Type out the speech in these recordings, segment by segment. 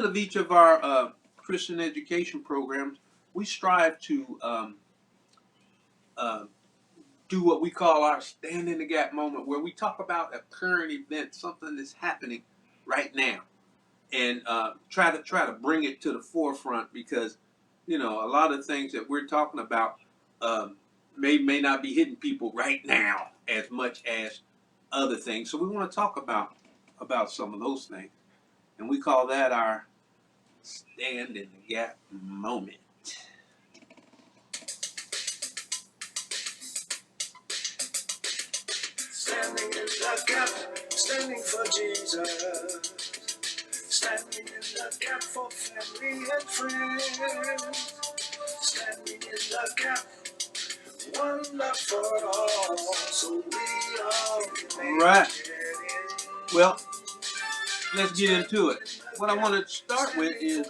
end of each of our Christian education programs, we strive to uh, do what we call our stand in the gap moment, where we talk about a current event, something that's happening right now, and try to bring it to the forefront, because a lot of things that we're talking about may not be hitting people right now as much as other things. So we want to talk about some of those things, and we call that our stand in the gap moment. Standing in the gap, standing for Jesus. Standing in the gap for family and friends. Standing in the gap, one love for all, so we all All right. Well, let's get into it. What I want to start with is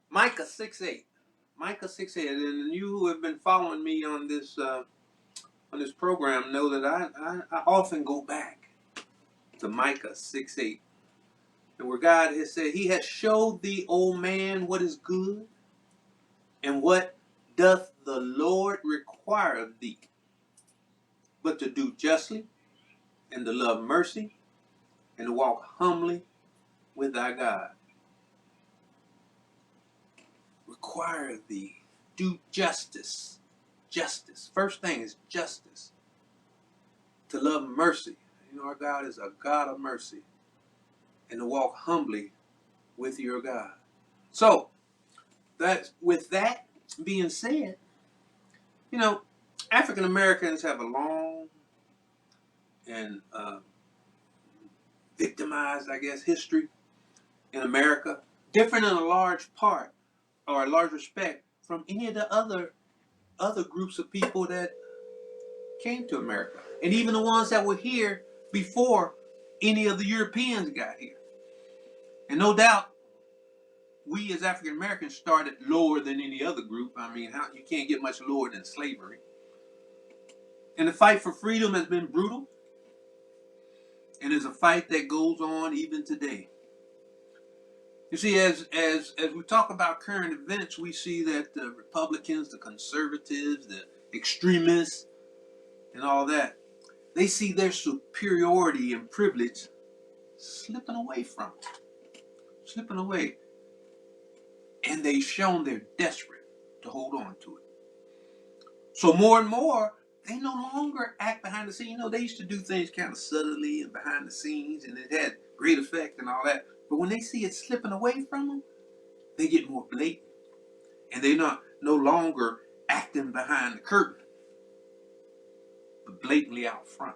Micah 6:8. Micah 6:8, and you who have been following me on this program know that I often go back to Micah 6:8, and where God has said, "He has showed thee, O man, what is good, and what doth the Lord require of thee, but to do justly, and to love mercy, and to walk humbly with thy God." Require thee, do justice. Justice. First thing is justice. To love mercy. Our God is a God of mercy. And to walk humbly with your God. So, with that being said, African Americans have a long and victimized, I guess, history in America, different in a large part or a large respect from any of the other groups of people that came to America, and even the ones that were here before any of the Europeans got here. And no doubt, we as African Americans started lower than any other group. I mean, you can't get much lower than slavery. And the fight for freedom has been brutal, and it's a fight that goes on even today. You see, as we talk about current events, we see that the Republicans, the conservatives, the extremists, and all that, they see their superiority and privilege slipping away from them. Slipping away. And they've shown they're desperate to hold on to it. So more and more, they no longer act behind the scenes. They used to do things kind of subtly and behind the scenes, and it had great effect and all that. But when they see it slipping away from them, they get more blatant. And they're no longer acting behind the curtain, but blatantly out front.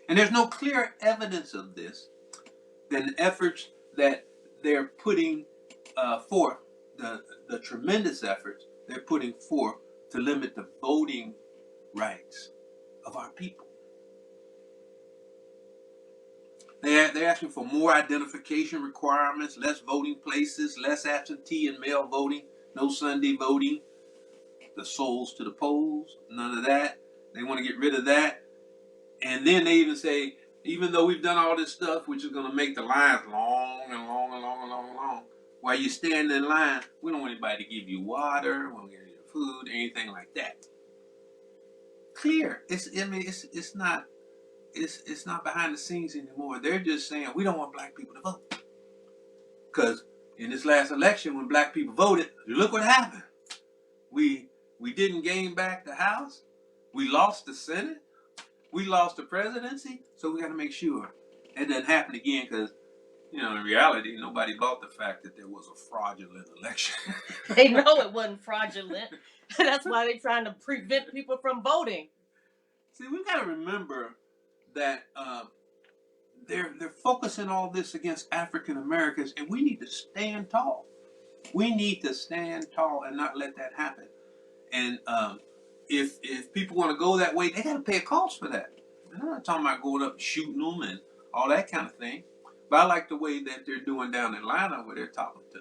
And there's no clearer evidence of this than the efforts that they're putting forth, the tremendous efforts they're putting forth to limit the voting rights of our people. They're asking for more identification requirements, less voting places, less absentee and mail voting, no Sunday voting, the souls to the polls, none of that. They want to get rid of that. And then they even say, even though we've done all this stuff, which is going to make the lines long and long and long and long and long, while you stand in line, we don't want anybody to give you water, we don't give you food, anything like that. Clear. It's not behind the scenes anymore. They're just saying we don't want black people to vote. Because in this last election, when black people voted, look what happened. We didn't gain back the House. We lost the Senate. We lost the presidency. So we got to make sure it doesn't happen again, because in reality, nobody bought the fact that there was a fraudulent election. They know it wasn't fraudulent. That's why they're trying to prevent people from voting. See, we've got to remember that they're focusing all this against African Americans, and we need to stand tall. We need to stand tall and not let that happen. And if people want to go that way, they got to pay a cost for that. And I'm not talking about going up and shooting them and all that kind of thing. But I like the way that they're doing down in Atlanta, where they're talking to,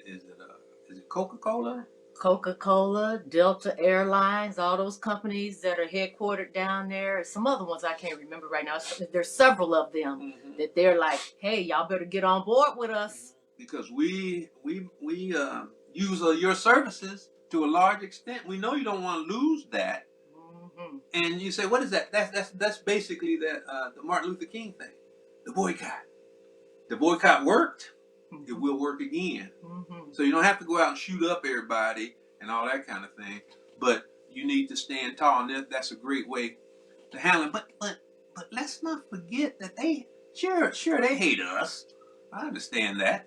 is it Coca-Cola? Coca-Cola, Delta Airlines, all those companies that are headquartered down there. Some other ones I can't remember right now. There's several of them that they're like, hey, y'all better get on board with us. Because we use your services to a large extent. We know you don't want to lose that. And you say, what is that? That's basically that the Martin Luther King thing, the boycott. The boycott worked. It will work again. So you don't have to go out and shoot up everybody and all that kind of thing. But you need to stand tall, and that's a great way to handle it. But let's not forget that they sure they hate us. I understand that.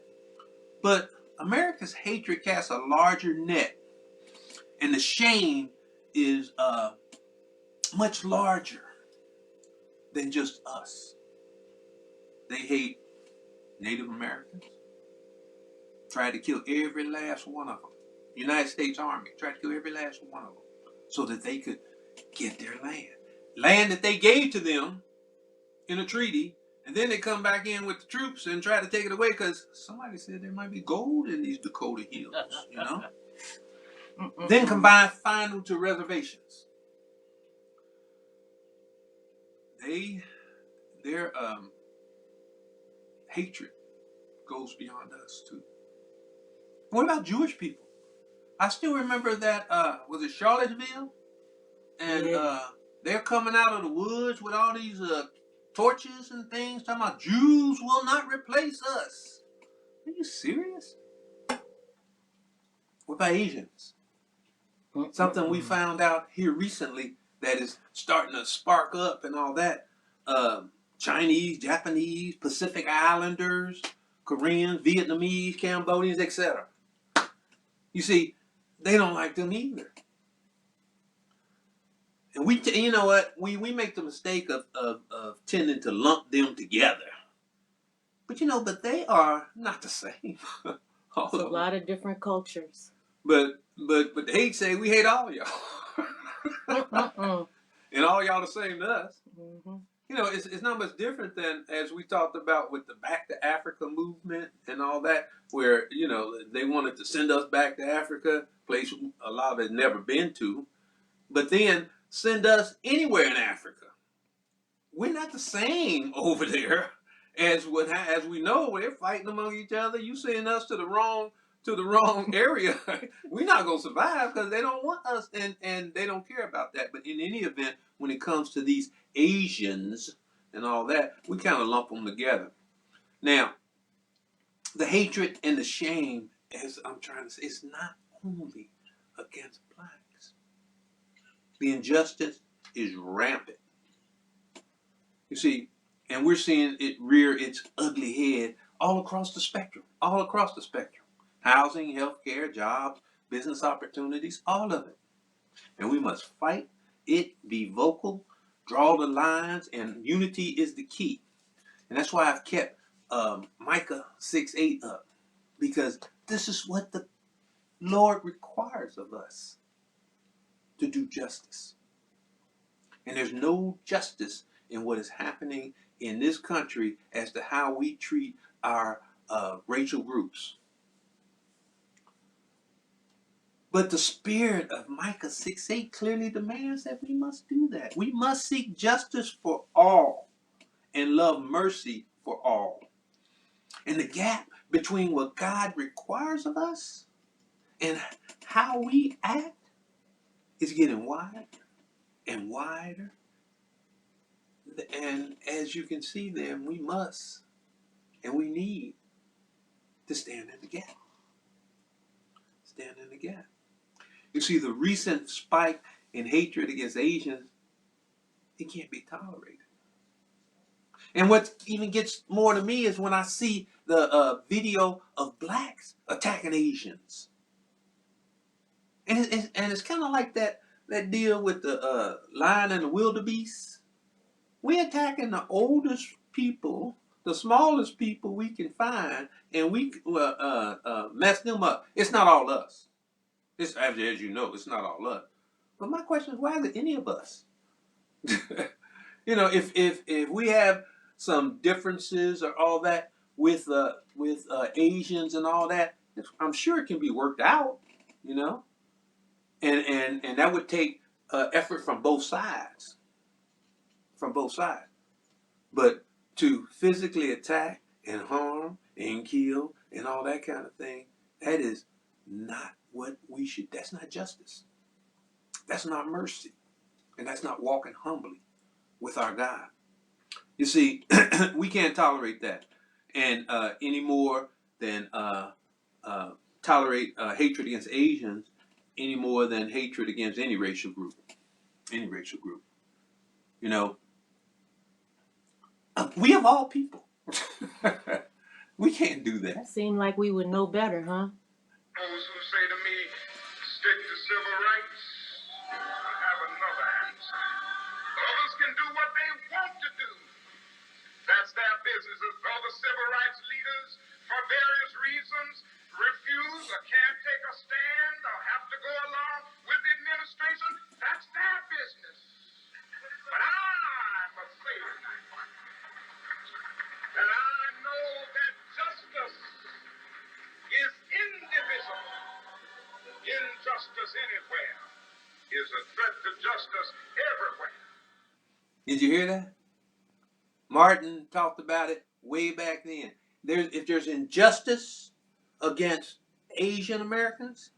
But America's hatred casts a larger net, and the shame is much larger than just us. They hate Native Americans, tried to kill every last one of them. United States Army tried to kill every last one of them so that they could get their land. Land that they gave to them in a treaty, and then they come back in with the troops and try to take it away because somebody said there might be gold in these Dakota hills, you know? Then combine final to reservations. Their hatred goes beyond us too. What about Jewish people? I still remember that was it Charlottesville? And they're coming out of the woods with all these torches and things talking about Jews will not replace us. Are you serious? What about Asians? Something we found out here recently that is starting to spark up and all that. Chinese, Japanese, Pacific Islanders, Koreans, Vietnamese, Cambodians, etc. You see, they don't like them either. And you know what? We make the mistake of tending to lump them together. But they are not the same. It's a lot of different cultures. But the hate say we hate all y'all. And all y'all the same to us. It's not much different than as we talked about with the Back to Africa movement and all that, where, they wanted to send us back to Africa, place a lot of it never been to, but then send us anywhere in Africa. We're not the same over there as we know. They're fighting among each other. You send us to the wrong area, we're not going to survive because they don't want us and they don't care about that. But in any event, when it comes to these Asians and all that, we kind of lump them together. Now, the hatred and the shame, as I'm trying to say, it's not only against blacks. The injustice is rampant. You see, and we're seeing it rear its ugly head all across the spectrum. Housing, healthcare, jobs, business opportunities, all of it. And we must fight it, be vocal, draw the lines, and unity is the key. And that's why I've kept Micah 6:8 up, because this is what the Lord requires of us, to do justice. And there's no justice in what is happening in this country as to how we treat our racial groups. But the spirit of Micah 6:8 clearly demands that we must do that. We must seek justice for all and love mercy for all. And the gap between what God requires of us and how we act is getting wider and wider. And as you can see then, we must and we need to stand in the gap. Stand in the gap. You see, the recent spike in hatred against Asians, it can't be tolerated. And what even gets more to me is when I see the video of blacks attacking Asians. And it's kind of like that deal with the lion and the wildebeest. We're attacking the oldest people, the smallest people we can find, and we mess them up. It's not all us. It's, as you know, it's not all us. But my question is, why is it any of us? If we have some differences or all that with Asians and all that, I'm sure it can be worked out, and that would take effort from both sides, But to physically attack and harm and kill and all that kind of thing, that is not what we should. That's not justice. That's not mercy, and that's not walking humbly with our God. You see, we can't tolerate that, and any more than uh, tolerate hatred against Asians any more than hatred against any racial group. Any racial group. You know, we of all people. We can't do that. Seem like we would know better, huh? Those who say to me, stick to civil rights, I have another answer. Others can do what they want to do. That's their business. If other civil rights leaders, for various reasons, refuse or can't take a stand or have to go along with the administration, that's their business. But I must say tonight that I know that justice is indivisible. Injustice anywhere is a threat to justice everywhere. Did you hear that? Martin talked about it way back then. If there's injustice against Asian Americans,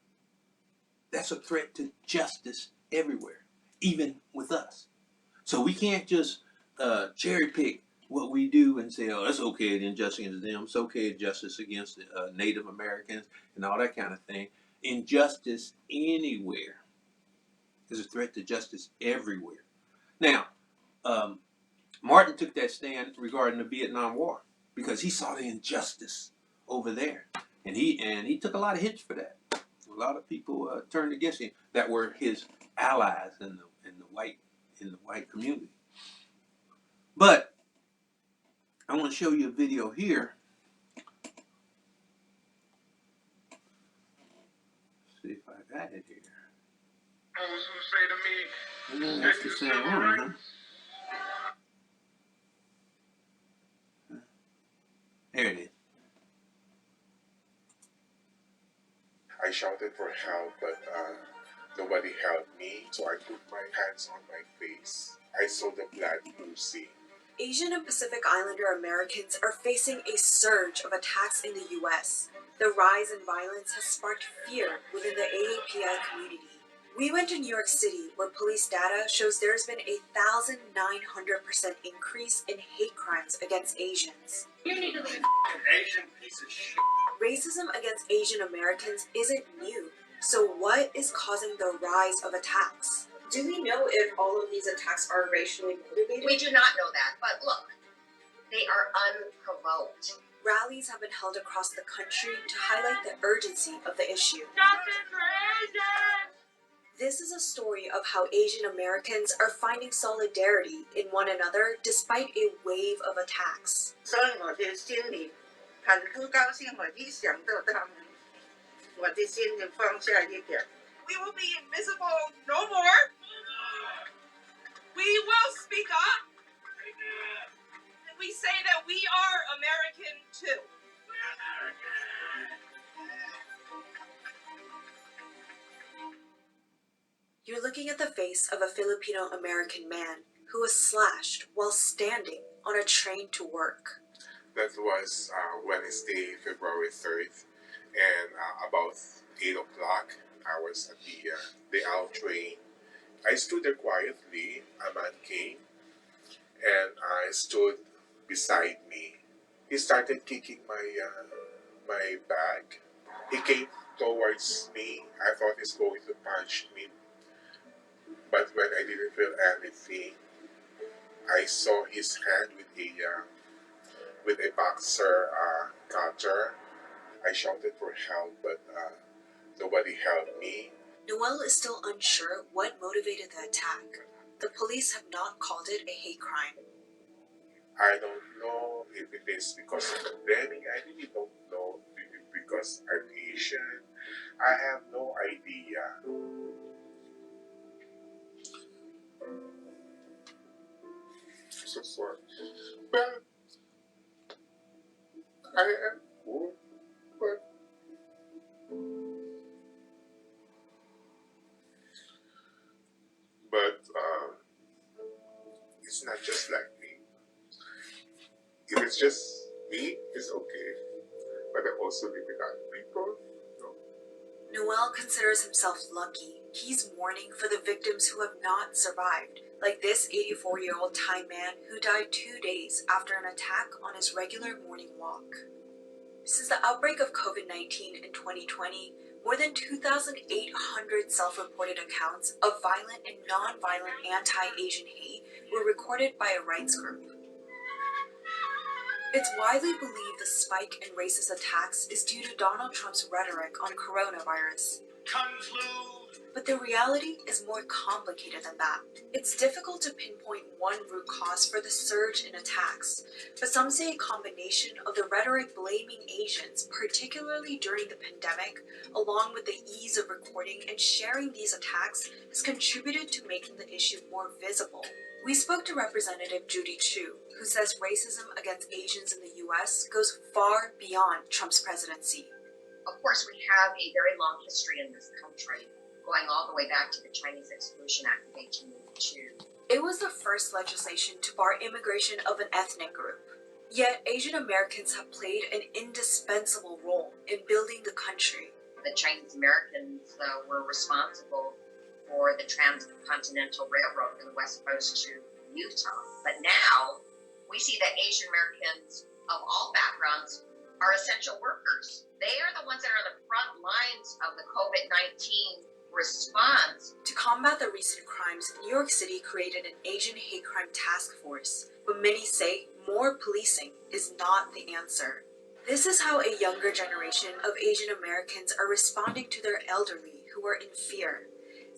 that's a threat to justice everywhere, even with us. So we can't just cherry pick what we do and say, oh, it's okay to injustice against them. It's okay to justice against Native Americans and all that kind of thing. Injustice anywhere is a threat to justice everywhere. Now, Martin took that stand regarding the Vietnam War because he saw the injustice over there, and he took a lot of hits for that. A lot of people turned against him that were his allies in the white community. But I want to show you a video here. See if I got it here. Those who say to me, That's stick the to same civil one, huh? rights. There it is. I shouted for help, but nobody helped me, so I put my hands on my face. I saw the blood oozing. Asian and Pacific Islander Americans are facing a surge of attacks in the U.S. The rise in violence has sparked fear within the AAPI community. We went to New York City, where police data shows there's been a 1,900% increase in hate crimes against Asians. You need to leave Asian piece of shit. Racism against Asian Americans isn't new, so what is causing the rise of attacks? Do we know if all of these attacks are racially motivated? We do not know that, but look, they are unprovoked. Rallies have been held across the country to highlight the urgency of the issue. Justice for Asians! This is a story of how Asian Americans are finding solidarity in one another despite a wave of attacks. 所以我的心里很高兴，我一想到他们，我的心就放下一点。We will be invisible no more. We will speak up. We say that we are American too. You're looking at the face of a Filipino American man who was slashed while standing on a train to work. That was Wednesday, February 3rd, and about 8 o'clock, I was at the out train. I stood there quietly. A man came, and I stood beside me. He started kicking my bag. He came towards me. I thought he's going to punch me. But when I didn't feel anything, I saw his hand with a boxer cutter. I shouted for help, but nobody helped me. Noel is still unsure what motivated the attack. The police have not called it a hate crime. I don't know if it is because of the pandemic. I really don't know if it's because I'm Asian. I have no idea. So sorry. But I am poor, but is okay. But I also live with other people. No. Noel considers himself lucky. He's mourning for the victims who have not survived, like this 84-year-old Thai man who died 2 days after an attack on his regular morning walk. Since the outbreak of COVID-19 in 2020, more than 2,800 self-reported accounts of violent and non-violent anti-Asian hate were recorded by a rights group. It's widely believed the spike in racist attacks is due to Donald Trump's rhetoric on coronavirus. But the reality is more complicated than that. It's difficult to pinpoint one root cause for the surge in attacks, but some say a combination of the rhetoric blaming Asians, particularly during the pandemic, along with the ease of recording and sharing these attacks, has contributed to making the issue more visible. We spoke to Representative Judy Chu, who says racism against Asians in the U.S. goes far beyond Trump's presidency. Of course, we have a very long history in this country, going all the way back to the Chinese Exclusion Act of 1882. It was the first legislation to bar immigration of an ethnic group. Yet Asian Americans have played an indispensable role in building the country. The Chinese Americans were responsible for the Transcontinental Railroad from the West Coast to Utah. But now we see that Asian Americans of all backgrounds are essential workers. They are the ones that are on the front lines of the COVID-19 response. To combat the recent crimes, New York City created an Asian hate crime task force, but many say more policing is not the answer. This is how a younger generation of Asian Americans are responding to their elderly who are in fear.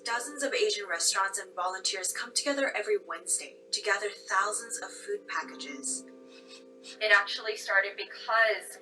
Dozens of Asian restaurants and volunteers come together every Wednesday to gather thousands of food packages. It actually started because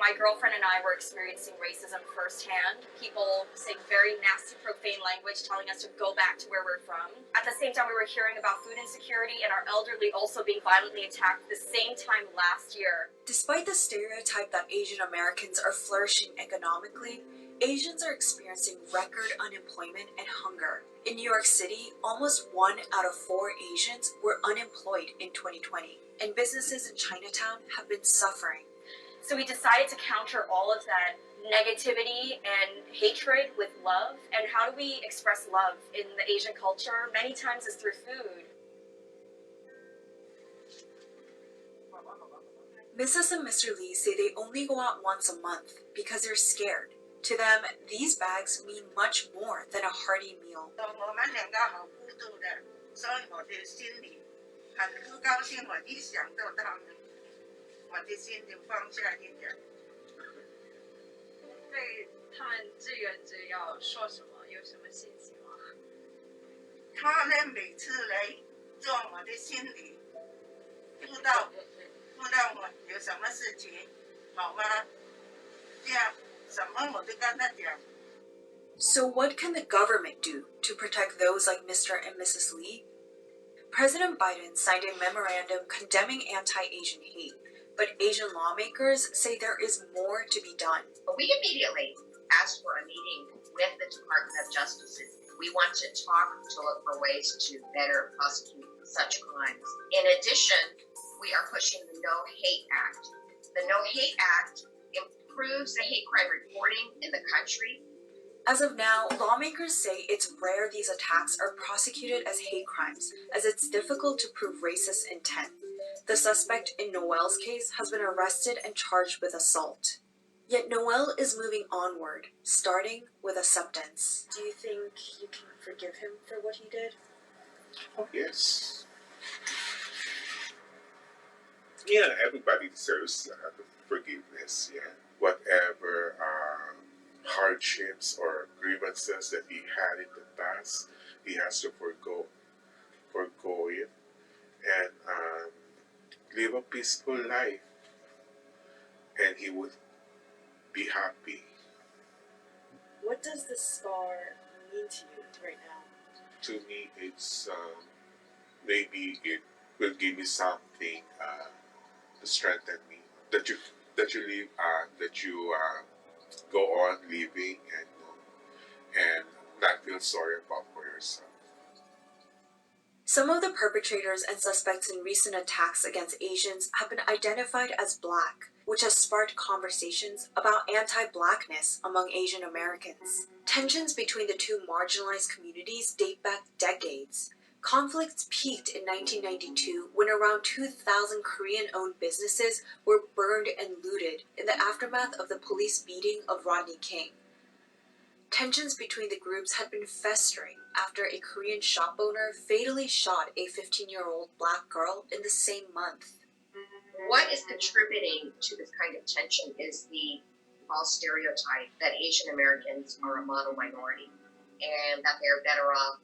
my girlfriend and I were experiencing racism firsthand. People saying very nasty, profane language, telling us to go back to where we're from. At the same time, we were hearing about food insecurity and our elderly also being violently attacked the same time last year. Despite the stereotype that Asian Americans are flourishing economically, Asians are experiencing record unemployment and hunger. In New York City, almost 1 out of 4 Asians were unemployed in 2020, and businesses in Chinatown have been suffering. So we decided to counter all of that negativity and hatred with love. And how do we express love in the Asian culture? Many times is through food. Mrs. and Mr. Lee say they only go out once a month because they're scared. To them, these bags mean much more than a hearty meal. 我们两个好孤独的，所以我的心里很不高兴。我一想到他们，我的心就放下一点。对他们志愿者要说什么？有什么信息吗？他们每次来做我的心里，不知道我有什么事情，好吗？这样。 So what can the government do to protect those like Mr. and Mrs. Lee? President Biden signed a memorandum condemning anti-Asian hate, but Asian lawmakers say there is more to be done. We immediately asked for a meeting with the Department of Justice. We want to talk to look for ways to better prosecute such crimes. In addition, we are pushing the No Hate Act. The No Hate Act improves the hate crime reporting in the country. As of now, lawmakers say it's rare these attacks are prosecuted as hate crimes, as it's difficult to prove racist intent. The suspect in Noel's case has been arrested and charged with assault. Yet Noel is moving onward, starting with acceptance. Do you think you can forgive him for what he did? Oh, yes. Yeah, everybody deserves forgiveness, yeah. Whatever hardships or grievances that he had in the past, he has to forgo it and live a peaceful life, and he would be happy. What does this scar mean to you right now? To me, it's maybe it will give me something to strengthen me. That you go on living and not feel sorry about for yourself. Some of the perpetrators and suspects in recent attacks against Asians have been identified as Black, which has sparked conversations about anti-Blackness among Asian Americans. Tensions between the two marginalized communities date back decades. Conflicts peaked in 1992 when around 2,000 Korean-owned businesses were burned and looted in the aftermath of the police beating of Rodney King. Tensions between the groups had been festering after a Korean shop owner fatally shot a 15-year-old black girl in the same month. What is contributing to this kind of tension is the false stereotype that Asian Americans are a model minority and that they're better off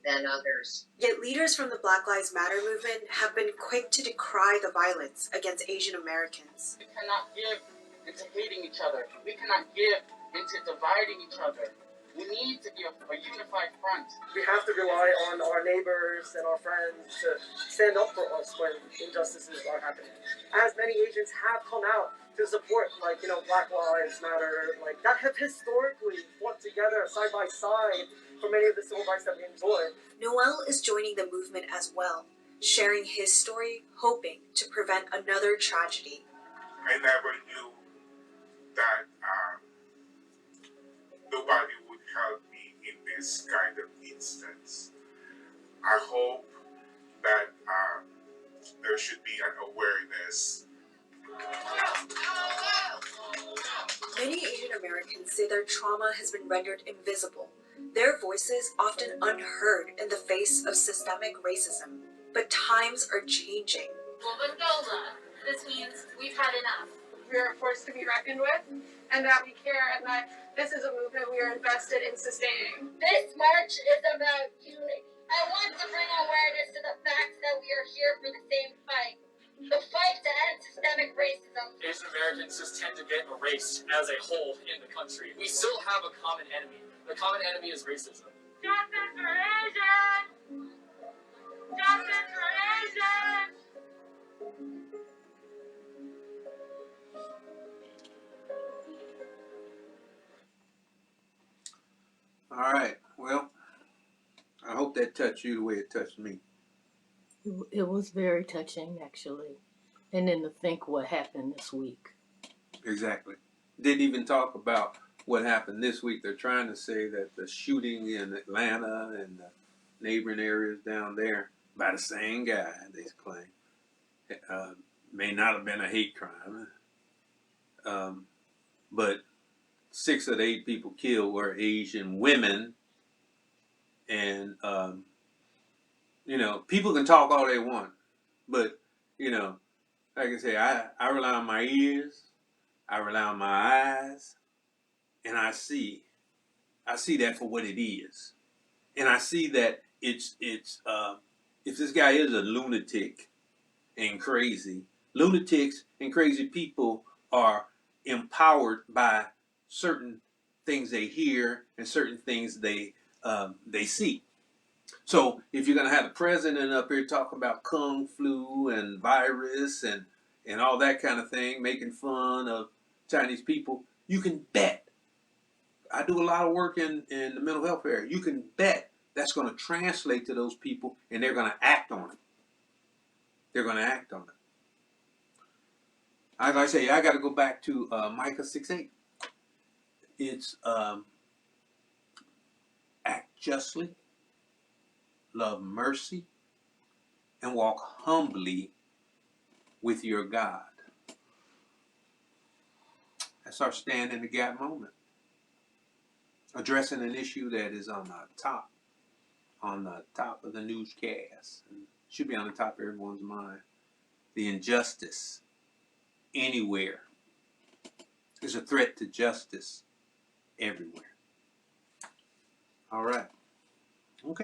than others. Yet leaders from the Black Lives Matter movement have been quick to decry the violence against Asian Americans. We cannot give into hating each other. We cannot give into dividing each other. We need to be a unified front. We have to rely on our neighbors and our friends to stand up for us when injustices are happening. As many Asians have come out to support, Black Lives Matter, that have historically fought together side by side for many of the civil rights that we enjoy. Noel is joining the movement as well, sharing his story, hoping to prevent another tragedy. I never knew that nobody would help me in this kind of instance. I hope that there should be an awareness. Many Asian Americans say their trauma has been rendered invisible, their voices often unheard in the face of systemic racism. But times are changing. This means we've had enough. We are a force to be reckoned with, and that we care, and that this is a movement we are invested in sustaining. This march is about unity. I want to bring awareness to the fact that we are here for the same fight. The fight to end systemic racism. Asian Americans just tend to get erased as a whole in the country. We still have a common enemy. The common enemy is racism. Justice for Asians! Justice for Asians! All right. Well, I hope that touched you the way it touched me. It was very touching, actually. And then to think what happened this week. Exactly. Didn't even talk about what happened this week. They're trying to say that the shooting in Atlanta and the neighboring areas down there by the same guy, they claim, may not have been a hate crime. But 6 of the 8 people killed were Asian women. And, people can talk all they want. But, like I say, I rely on my ears. I rely on my eyes. And I see that for what it is. And I see that it's if this guy is a lunatic and crazy, lunatics and crazy people are empowered by certain things they hear and certain things they see. So if you're going to have the president up here talking about kung flu and virus and all that kind of thing, making fun of Chinese people, you can bet. I do a lot of work in the mental health area. You can bet that's going to translate to those people and they're going to act on it. They're going to act on it. As I say, I got to go back to Micah 6:8. It's act justly, love mercy, and walk humbly with your God. That's our stand in the gap moment. Addressing an issue that is on the top of the newscast. Should be on the top of everyone's mind. The injustice anywhere is a threat to justice everywhere. All right.